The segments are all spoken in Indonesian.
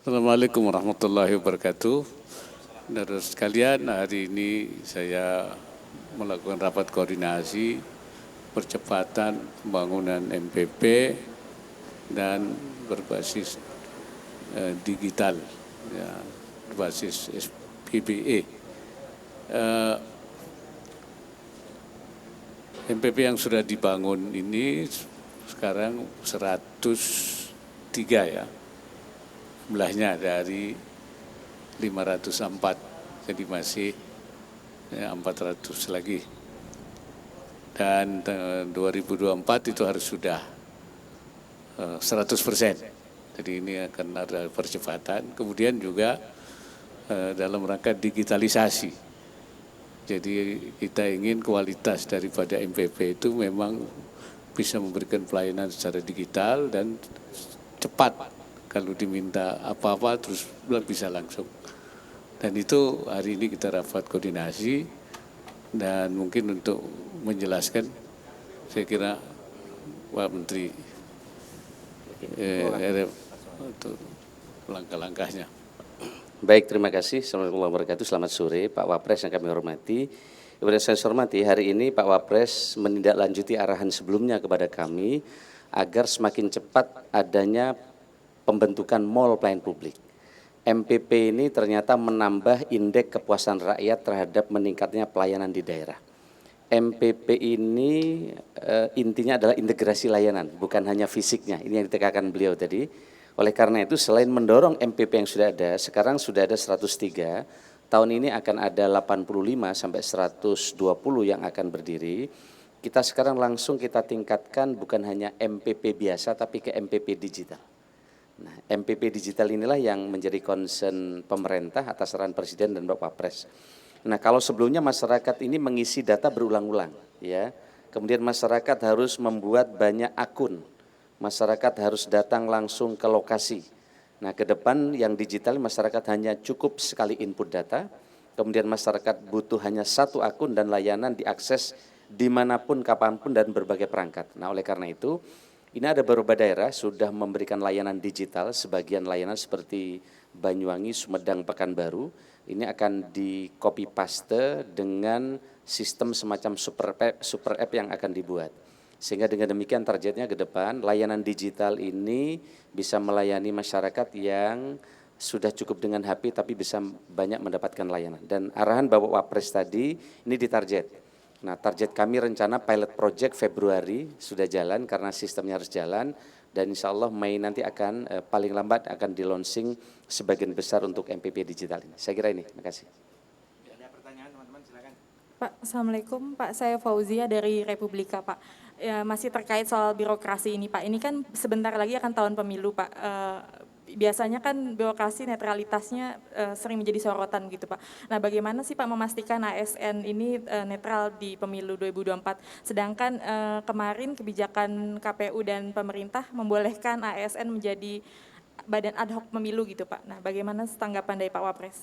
Assalamualaikum warahmatullahi wabarakatuh. Saudara sekalian, hari ini saya melakukan rapat koordinasi percepatan pembangunan MPP dan berbasis digital, ya, berbasis SPBE. MPP yang sudah dibangun ini sekarang 103 ya. Jumlahnya dari 504, jadi masih 400 lagi. Dan 2024 itu harus sudah 100%. Jadi ini akan ada percepatan. Kemudian juga dalam rangka digitalisasi. Jadi kita ingin kualitas daripada MPP itu memang bisa memberikan pelayanan secara digital dan cepat. Kalau diminta apa-apa terus bisa langsung. Dan itu hari ini kita rapat koordinasi dan mungkin untuk menjelaskan saya kira Pak Menteri untuk langkah-langkahnya. Baik, terima kasih. Assalamualaikum warahmatullahi wabarakatuh. Selamat sore Pak Wapres yang kami hormati. Kepada saya hormati, hari ini Pak Wapres menindaklanjuti arahan sebelumnya kepada kami agar semakin cepat adanya pembentukan mall pelayanan publik. MPP ini ternyata menambah indeks kepuasan rakyat terhadap meningkatnya pelayanan di daerah. MPP ini intinya adalah integrasi layanan, bukan hanya fisiknya. Ini yang ditekankan beliau tadi. Oleh karena itu selain mendorong MPP yang sudah ada, sekarang sudah ada 103, tahun ini akan ada 85 sampai 120 yang akan berdiri. Kita sekarang langsung kita tingkatkan bukan hanya MPP biasa tapi ke MPP digital. Nah, MPP digital inilah yang menjadi concern pemerintah atas arahan Presiden dan Bapak Wapres. Nah, kalau sebelumnya masyarakat ini mengisi data berulang-ulang, ya, kemudian masyarakat harus membuat banyak akun, masyarakat harus datang langsung ke lokasi. Nah, ke depan yang digital masyarakat hanya cukup sekali input data, kemudian masyarakat butuh hanya satu akun dan layanan diakses dimanapun, kapanpun dan berbagai perangkat. Nah, oleh karena itu, ini ada beberapa daerah sudah memberikan layanan digital, sebagian layanan seperti Banyuwangi, Sumedang, Pekanbaru. Ini akan di copy paste dengan sistem semacam super app yang akan dibuat. Sehingga dengan demikian targetnya ke depan layanan digital ini bisa melayani masyarakat yang sudah cukup dengan HP tapi bisa banyak mendapatkan layanan. Dan arahan Bapak Wapres tadi ini ditarget. Nah, target kami rencana pilot project Februari sudah jalan karena sistemnya harus jalan dan insya Allah Mei nanti akan paling lambat akan di launching sebagian besar untuk MPP digital ini. Saya kira ini, terima kasih. Ada pertanyaan teman-teman, silakan. Pak, Assalamualaikum Pak, saya Fauzia dari Republika Pak. Ya, masih terkait soal birokrasi ini Pak, ini kan sebentar lagi akan tahun pemilu Pak. Biasanya kan birokrasi netralitasnya sering menjadi sorotan gitu Pak. Nah, bagaimana sih Pak memastikan ASN ini netral di pemilu 2024? Sedangkan kemarin kebijakan KPU dan pemerintah membolehkan ASN menjadi badan ad hoc pemilu gitu Pak. Nah, bagaimana tanggapan dari Pak Wapres?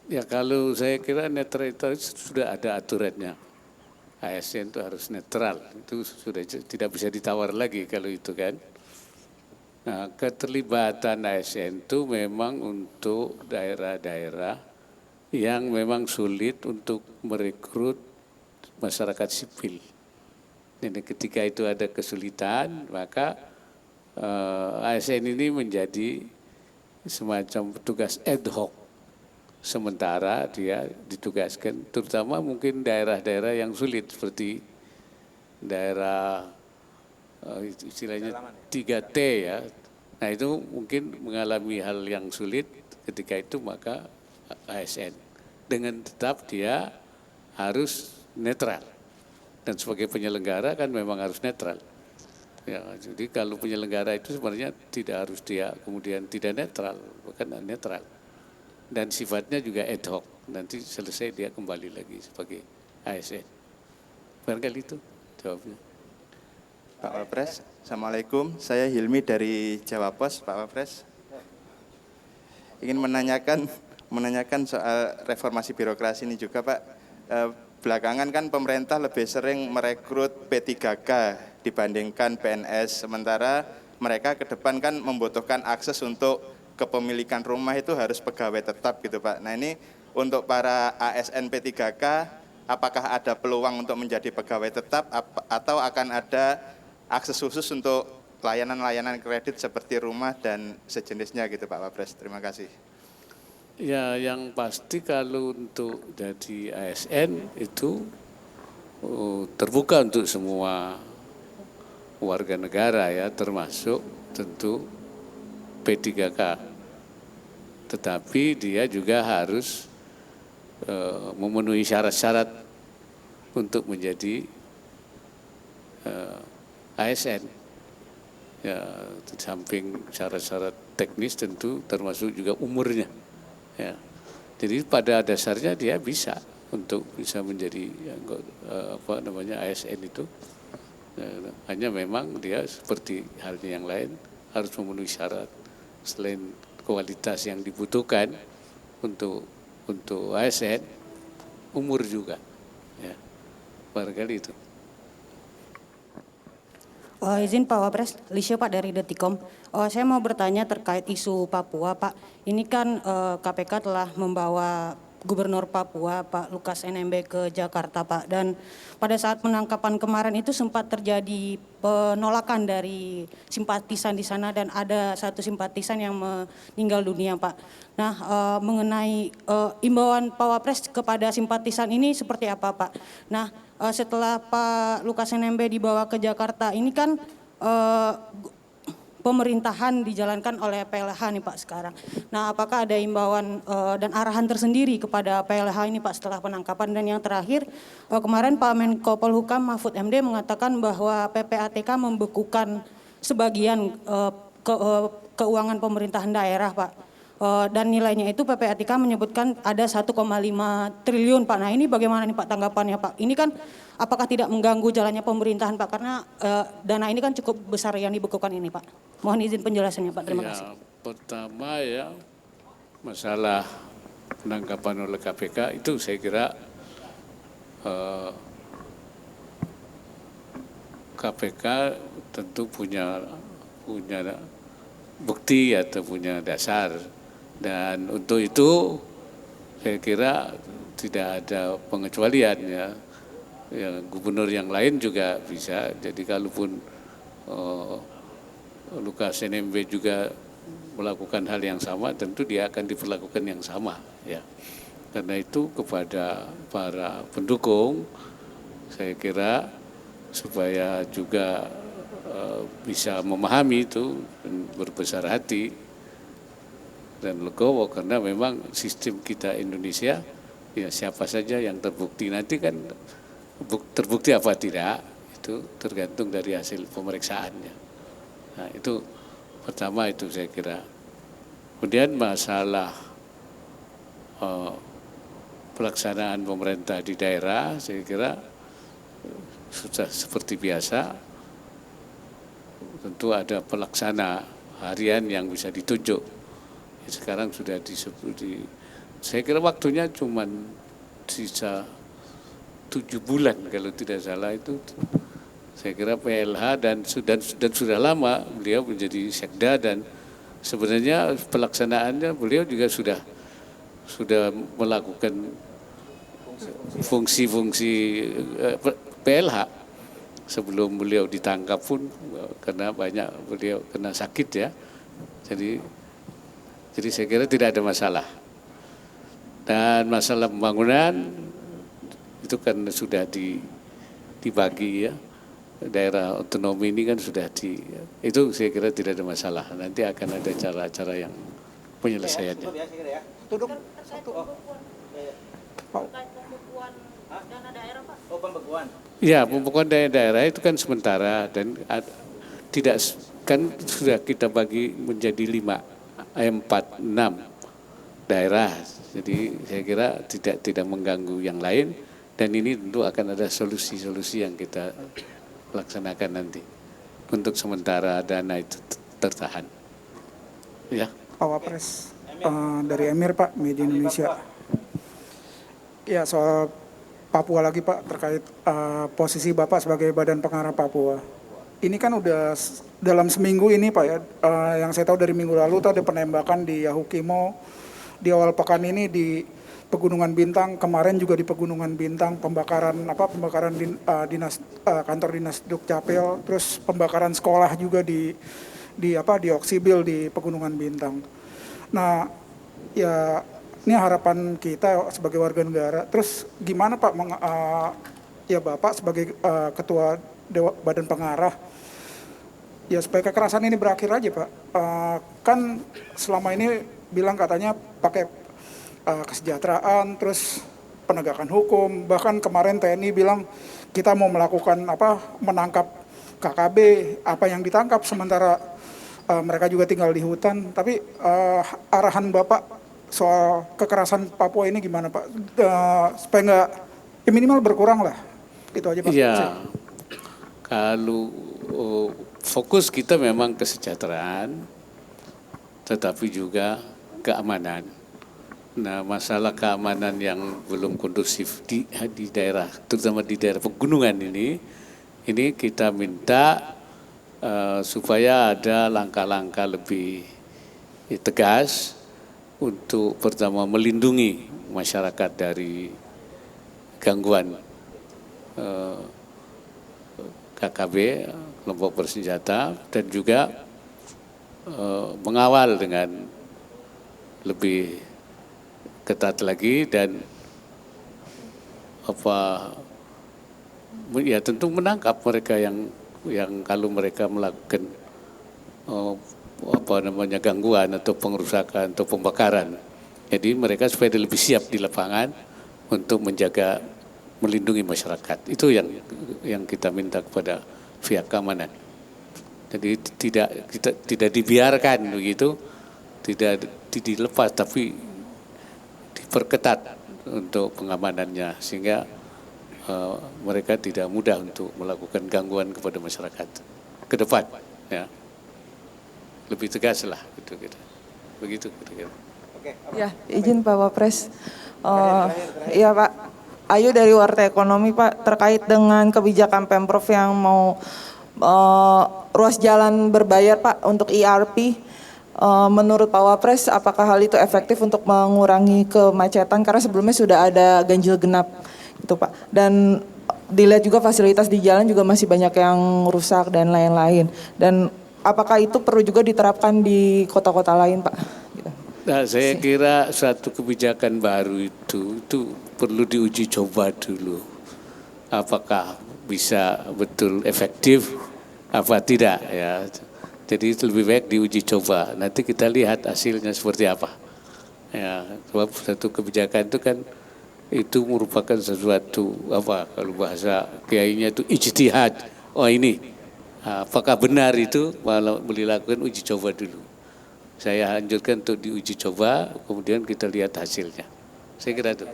Ya kalau saya kira netralitas sudah ada aturannya. ASN itu harus netral, itu sudah tidak bisa ditawar lagi kalau itu kan. Nah, keterlibatan ASN itu memang untuk daerah-daerah yang memang sulit untuk merekrut masyarakat sipil. Dan ketika itu ada kesulitan, maka ASN ini menjadi semacam petugas ad hoc. Sementara dia ditugaskan, terutama mungkin daerah-daerah yang sulit seperti daerah istilahnya 3T ya. Nah itu mungkin mengalami hal yang sulit ketika itu maka ASN. Dengan tetap dia harus netral. Dan sebagai penyelenggara kan memang harus netral. Ya, jadi kalau penyelenggara itu sebenarnya tidak harus dia kemudian tidak netral, bukan netral. Dan sifatnya juga ad hoc, nanti selesai dia kembali lagi sebagai ASN. Barangkali itu jawabnya. Pak Wapres, Assalamualaikum. Saya Hilmi dari Jawa Pos, Pak Wapres. Ingin menanyakan soal reformasi birokrasi ini juga Pak. Belakangan kan pemerintah lebih sering merekrut P3K dibandingkan PNS, sementara mereka ke depan kan membutuhkan akses untuk kepemilikan rumah itu harus pegawai tetap gitu Pak. Nah ini untuk para ASN P3K, apakah ada peluang untuk menjadi pegawai tetap atau akan ada akses khusus untuk layanan-layanan kredit seperti rumah dan sejenisnya gitu Pak Wapres. Terima kasih. Ya, yang pasti kalau untuk jadi ASN itu terbuka untuk semua warga negara ya, termasuk tentu P3K. Tetapi dia juga harus memenuhi syarat-syarat untuk menjadi ASN. Ya, di samping syarat-syarat teknis tentu termasuk juga umurnya. Ya. Jadi pada dasarnya dia bisa untuk bisa menjadi ASN itu. Hanya memang dia seperti halnya yang lain harus memenuhi syarat selain kualitas yang dibutuhkan untuk ASN, umur juga. Ya. Barangkali itu. Izin Pak Wapres, Lisha Pak dari Detikom. Saya mau bertanya terkait isu Papua Pak. Ini kan KPK telah membawa Gubernur Papua Pak Lukas NMB ke Jakarta Pak. Dan pada saat penangkapan kemarin itu sempat terjadi penolakan dari simpatisan di sana dan ada satu simpatisan yang meninggal dunia Pak. Nah mengenai imbauan Pak Wapres kepada simpatisan ini seperti apa Pak? Nah setelah Pak Lukas NMB dibawa ke Jakarta ini kan pemerintahan dijalankan oleh PLH nih Pak sekarang. Nah apakah ada imbauan dan arahan tersendiri kepada PLH ini Pak setelah penangkapan? Dan yang terakhir kemarin Pak Menko Polhukam Mahfud MD mengatakan bahwa PPATK membekukan sebagian keuangan pemerintahan daerah Pak. Dan nilainya itu PPATK menyebutkan ada 1,5 triliun Pak. Nah ini bagaimana nih Pak tanggapannya Pak? Ini kan apakah tidak mengganggu jalannya pemerintahan Pak? Karena dana ini kan cukup besar yang dibekukan ini Pak. Mohon izin penjelasannya Pak, terima kasih. Pertama ya masalah penangkapan oleh KPK itu saya kira KPK tentu punya bukti atau punya dasar. Dan untuk itu saya kira tidak ada pengecualian ya. Gubernur yang lain juga bisa. Jadi kalaupun Lukas NMB juga melakukan hal yang sama, tentu dia akan diperlakukan yang sama ya. Karena itu kepada para pendukung saya kira supaya juga bisa memahami itu dan berbesar hati dan legowo, karena memang sistem kita Indonesia ya siapa saja yang terbukti, nanti kan terbukti apa tidak itu tergantung dari hasil pemeriksaannya. Nah itu pertama itu saya kira. Kemudian masalah pelaksanaan pemerintah di daerah saya kira sudah seperti biasa. Tentu ada pelaksana harian yang bisa ditunjuk. Sekarang sudah saya kira waktunya cuma sisa 7 bulan kalau tidak salah itu. Saya kira PLH dan sudah lama beliau menjadi sekda dan sebenarnya pelaksanaannya beliau juga sudah melakukan fungsi-fungsi PLH sebelum beliau ditangkap pun karena banyak beliau kena sakit ya. Jadi saya kira tidak ada masalah. Dan masalah pembangunan itu kan sudah dibagi ya. Daerah otonomi ini kan sudah itu saya kira tidak ada masalah. Nanti akan ada cara-cara yang penyelesaiannya. Terkait pembekuan dana daerah Pak. Oh pembekuan. Ya pembekuan daerah itu kan sementara dan tidak kan sudah kita bagi menjadi 4, 6 daerah. Jadi saya kira tidak mengganggu yang lain dan ini tentu akan ada solusi-solusi yang kita laksanakan nanti untuk sementara dana itu tertahan. Ya. Pak Wapres dari Emir Pak, Media Indonesia. Ya soal Papua lagi Pak terkait posisi Bapak sebagai Badan Pengarah Papua. ini kan udah dalam seminggu ini Pak ya, yang saya tahu dari minggu lalu tuh ada penembakan di Yahukimo, di awal pekan ini di Pegunungan Bintang, kemarin juga di Pegunungan Bintang, pembakaran kantor dinas Dukcapil, terus pembakaran sekolah juga di Oksibil di Pegunungan Bintang. Nah, ya ini harapan kita sebagai warga negara. Terus gimana Pak, ya Bapak sebagai Ketua Badan Pengarah, ya supaya kekerasan ini berakhir aja Pak. Kan selama ini bilang katanya pakai kesejahteraan, terus penegakan hukum. Bahkan kemarin TNI bilang kita mau melakukan menangkap KKB, apa yang ditangkap, sementara mereka juga tinggal di hutan. Tapi arahan Bapak soal kekerasan Papua ini gimana Pak? Supaya nggak, ya minimal berkurang lah. Itu aja Pak. Iya, kalau fokus kita memang kesejahteraan, tetapi juga keamanan. Nah, masalah keamanan yang belum kondusif di daerah, terutama di daerah pegunungan ini kita minta supaya ada langkah-langkah lebih tegas untuk pertama melindungi masyarakat dari gangguan KKB, kelompok bersenjata, dan juga mengawal dengan lebih ketat lagi dan ya tentu menangkap mereka yang kalau mereka melakukan gangguan atau pengerusakan atau pembakaran. Jadi mereka supaya lebih siap di lapangan untuk menjaga, melindungi masyarakat. Itu yang kita minta kepada pihak keamanan. Jadi tidak dibiarkan begitu, tidak dilepas, tapi diperketat untuk pengamanannya sehingga mereka tidak mudah untuk melakukan gangguan kepada masyarakat ke depan, ya. Lebih tegas lah begitu kira-kira. Ya, izin Pak Wapres. Iya Pak, Ayu dari Warta Ekonomi Pak, terkait dengan kebijakan Pemprov yang mau ruas jalan berbayar Pak untuk ERP. Menurut Pak Wapres, apakah hal itu efektif untuk mengurangi kemacetan? Karena sebelumnya sudah ada ganjil genap, gitu Pak. Dan dilihat juga fasilitas di jalan juga masih banyak yang rusak dan lain-lain. Dan apakah itu perlu juga diterapkan di kota-kota lain, Pak? Gitu. Nah, saya kira satu kebijakan baru itu perlu diuji coba dulu. Apakah bisa betul efektif apa tidak, ya. Jadi itu lebih baik diuji coba. Nanti kita lihat hasilnya seperti apa. Ya, sebab satu kebijakan itu kan itu merupakan sesuatu kalau bahasa kiainya itu ijtihad. Oh ini, apakah benar itu? Kalau dilakukan uji coba dulu. Saya anjurkan untuk diuji coba, kemudian kita lihat hasilnya. Saya kira itu.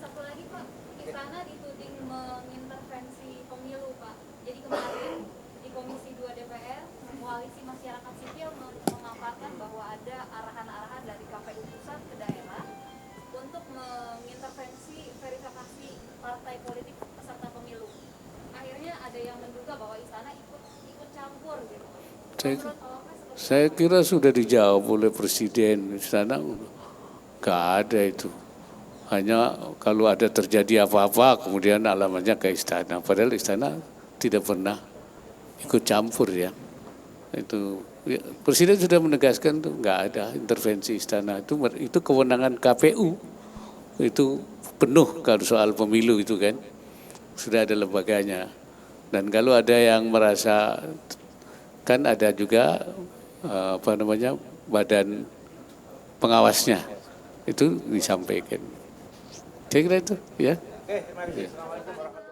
Satu lagi Pak, Istana dituding mengintervensi pemilu Pak. Jadi kemarin di Komisi 2 DPR, koalisi masyarakat sipil memaparkan bahwa ada arahan-arahan dari KPU pusat ke daerah untuk mengintervensi verifikasi partai politik peserta pemilu. Akhirnya ada yang menduga bahwa Istana ikut campur gitu. Saya kira sudah dijawab oleh Presiden. Istana nggak ada itu. Hanya kalau ada terjadi apa-apa kemudian alamatnya ke Istana. Padahal Istana tidak pernah ikut campur ya. Itu ya, Presiden sudah menegaskan tuh nggak ada intervensi Istana. Itu kewenangan KPU. Itu penuh kalau soal pemilu itu kan. Sudah ada lembaganya. Dan kalau ada yang merasa, kan ada juga badan pengawasnya itu disampaikan. Saya kira itu ya. Oke, terima kasih. Assalamualaikum warahmatullahi wabarakatuh.